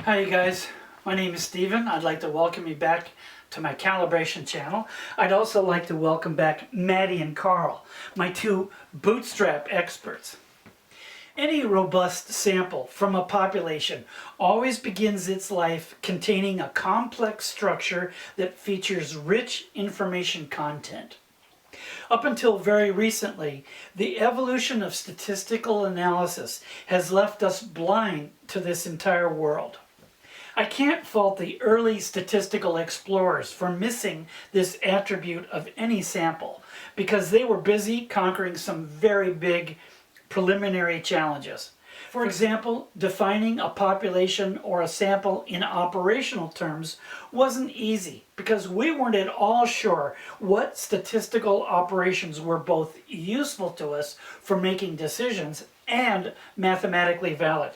Hi you guys, my name is Steven. I'd like to welcome you back to my calibration channel. I'd also like to welcome back Maddie and Carl, my two Bootstrap experts. Any robust sample from a population always begins its life containing a complex structure that features rich information content. Up until very recently, the evolution of statistical analysis has left us blind to this entire world. I can't fault the early statistical explorers for missing this attribute of any sample because they were busy conquering some very big preliminary challenges. For example, defining a population or a sample in operational terms wasn't easy because we weren't at all sure what statistical operations were both useful to us for making decisions and mathematically valid.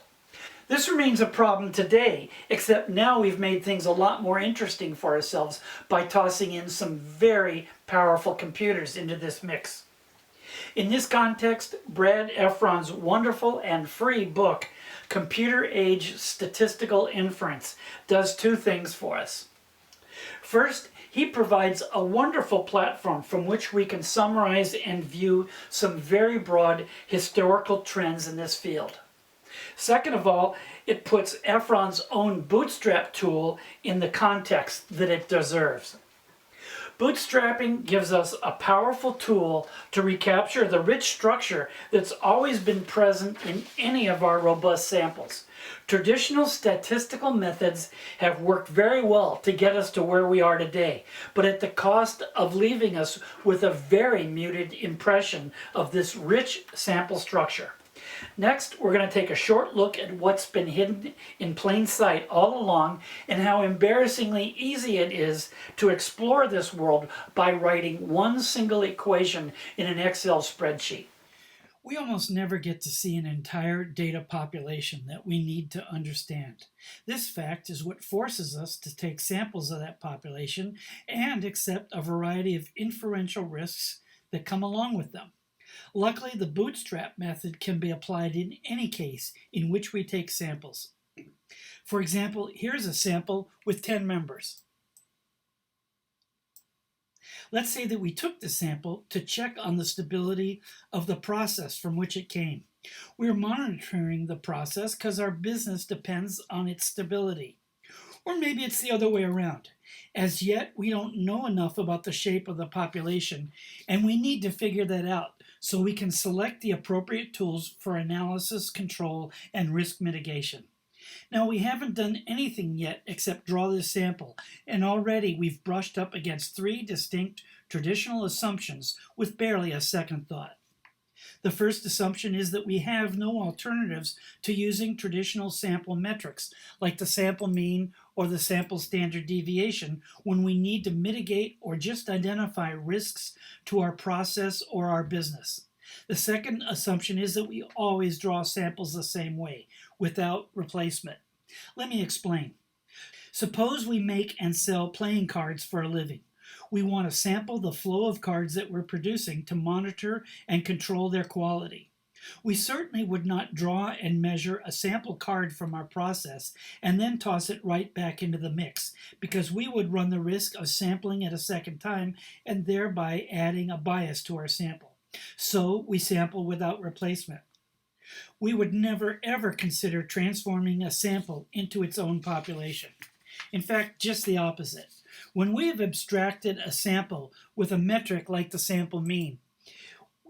This remains a problem today, except now we've made things a lot more interesting for ourselves by tossing in some very powerful computers into this mix. In this context, Brad Ephron's wonderful and free book, Computer Age Statistical Inference, does two things for us. First, he provides a wonderful platform from which we can summarize and view some very broad historical trends in this field. Second of all, it puts Ephron's own Bootstrap tool in the context that it deserves. Bootstrapping gives us a powerful tool to recapture the rich structure that's always been present in any of our robust samples. Traditional statistical methods have worked very well to get us to where we are today, but at the cost of leaving us with a very muted impression of this rich sample structure. Next, we're going to take a short look at what's been hidden in plain sight all along and how embarrassingly easy it is to explore this world by writing one single equation in an Excel spreadsheet. We almost never get to see an entire data population that we need to understand. This fact is what forces us to take samples of that population and accept a variety of inferential risks that come along with them. Luckily, the Bootstrap method can be applied in any case in which we take samples. For example, here's a sample with 10 members. Let's say that we took the sample to check on the stability of the process from which it came. We're monitoring the process because our business depends on its stability. Or maybe it's the other way around. As yet, we don't know enough about the shape of the population, and we need to figure that out so we can select the appropriate tools for analysis, control, and risk mitigation. Now, we haven't done anything yet except draw this sample, and already we've brushed up against three distinct traditional assumptions with barely a second thought. The first assumption is that we have no alternatives to using traditional sample metrics, like the sample mean or the sample standard deviation, when we need to mitigate or just identify risks to our process or our business. The second assumption is that we always draw samples the same way, without replacement. Let me explain. Suppose we make and sell playing cards for a living. We want to sample the flow of cards that we're producing to monitor and control their quality. We certainly would not draw and measure a sample card from our process and then toss it right back into the mix, because we would run the risk of sampling it a second time and thereby adding a bias to our sample. So we sample without replacement. We would never ever consider transforming a sample into its own population. In fact, just the opposite. When we have abstracted a sample with a metric like the sample mean,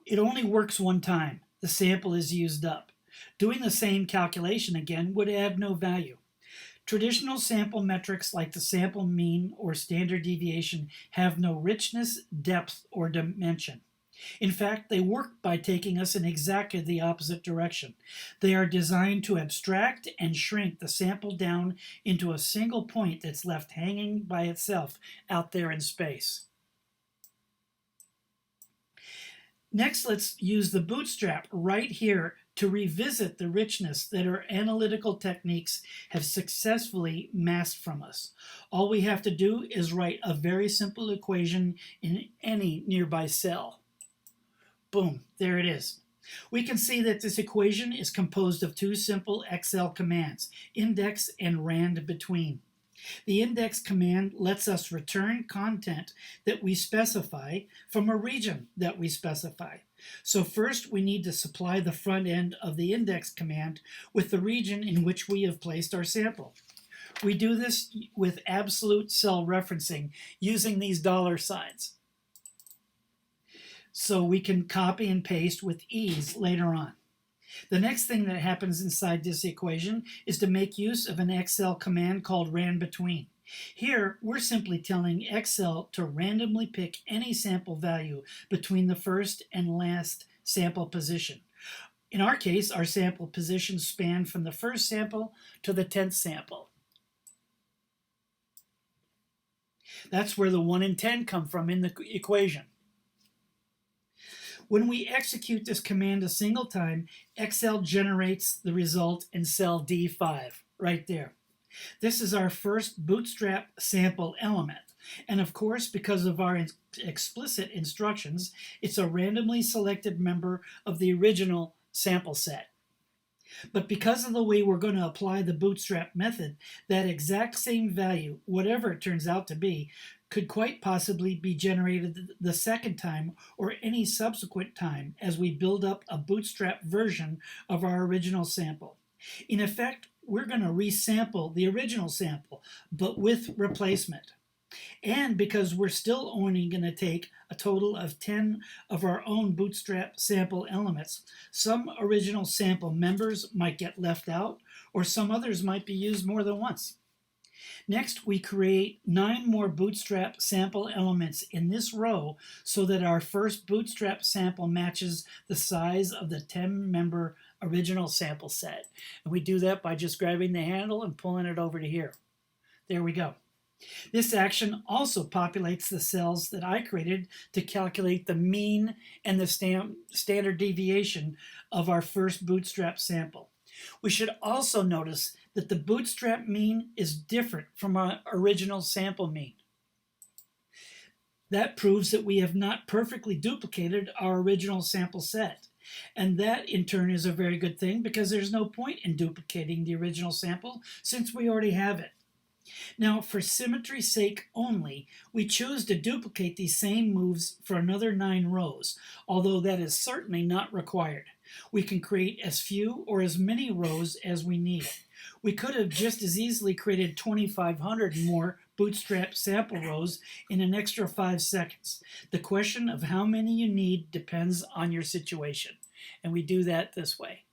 it only works one time. The sample is used up. Doing the same calculation again would add no value. Traditional sample metrics like the sample mean or standard deviation have no richness, depth, or dimension. In fact, they work by taking us in exactly the opposite direction. They are designed to abstract and shrink the sample down into a single point that's left hanging by itself out there in space. Next, let's use the Bootstrap right here to revisit the richness that our analytical techniques have successfully masked from us. All we have to do is write a very simple equation in any nearby cell. Boom, there it is. We can see that this equation is composed of two simple Excel commands, index and rand between. The index command lets us return content that we specify from a region that we specify. So first we need to supply the front end of the index command with the region in which we have placed our sample. We do this with absolute cell referencing using these dollar signs, so we can copy and paste with ease later on. The next thing that happens inside this equation is to make use of an Excel command called randbetween. Here, we're simply telling Excel to randomly pick any sample value between the first and last sample position. In our case, our sample positions span from the first sample to the 10th sample. That's where the 1 and 10 come from in the equation. When we execute this command a single time, Excel generates the result in cell D5, right there. This is our first Bootstrap sample element. And of course, because of our explicit instructions, it's a randomly selected member of the original sample set. But because of the way we're going to apply the Bootstrap method, that exact same value, whatever it turns out to be, could quite possibly be generated the second time or any subsequent time as we build up a Bootstrap version of our original sample. In effect, we're going to resample the original sample, but with replacement. And because we're still only going to take a total of 10 of our own Bootstrap sample elements, some original sample members might get left out, or some others might be used more than once. Next, we create 9 more Bootstrap sample elements in this row so that our first Bootstrap sample matches the size of the 10-member original sample set. And we do that by just grabbing the handle and pulling it over to here. There we go. This action also populates the cells that I created to calculate the mean and the standard deviation of our first Bootstrap sample. We should also notice that the Bootstrap mean is different from our original sample mean. That proves that we have not perfectly duplicated our original sample set. And that in turn is a very good thing, because there's no point in duplicating the original sample since we already have it. Now, for symmetry's sake only, we choose to duplicate these same moves for another 9 rows, although that is certainly not required. We can create as few or as many rows as we need. We could have just as easily created 2,500 more Bootstrap sample rows in an extra 5 seconds. The question of how many you need depends on your situation. And we do that this way.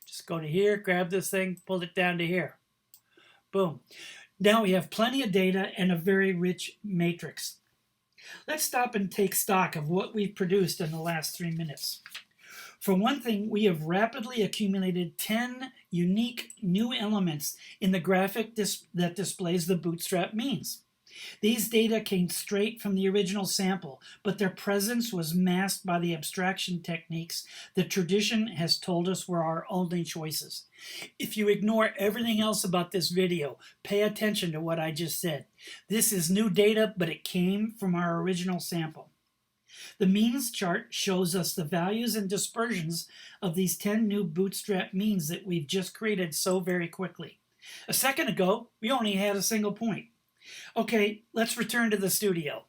Just go to here, grab this thing, pull it down to here. Boom. Now we have plenty of data and a very rich matrix. Let's stop and take stock of what we've produced in the last 3 minutes. For one thing, we have rapidly accumulated 10 unique new elements in the graphic that displays the Bootstrap means. These data came straight from the original sample, but their presence was masked by the abstraction techniques the tradition has told us were our only choices. If you ignore everything else about this video, pay attention to what I just said. This is new data, but it came from our original sample. The means chart shows us the values and dispersions of these 10 new Bootstrap means that we've just created so very quickly. A second ago, we only had a single point. Okay, let's return to the studio.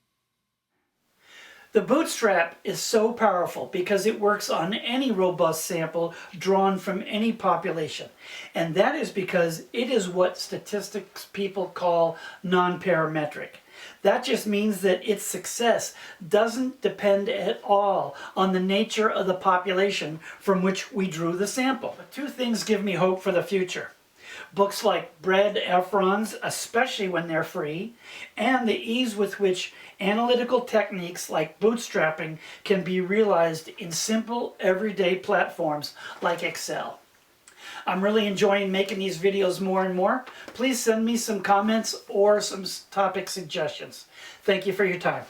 The Bootstrap is so powerful because it works on any robust sample drawn from any population. And that is because it is what statistics people call non-parametric. That just means that its success doesn't depend at all on the nature of the population from which we drew the sample. But 2 things give me hope for the future. Books like Bread Ephrons, especially when they're free, and the ease with which analytical techniques like bootstrapping can be realized in simple, everyday platforms like Excel. I'm really enjoying making these videos more and more. Please send me some comments or some topic suggestions. Thank you for your time.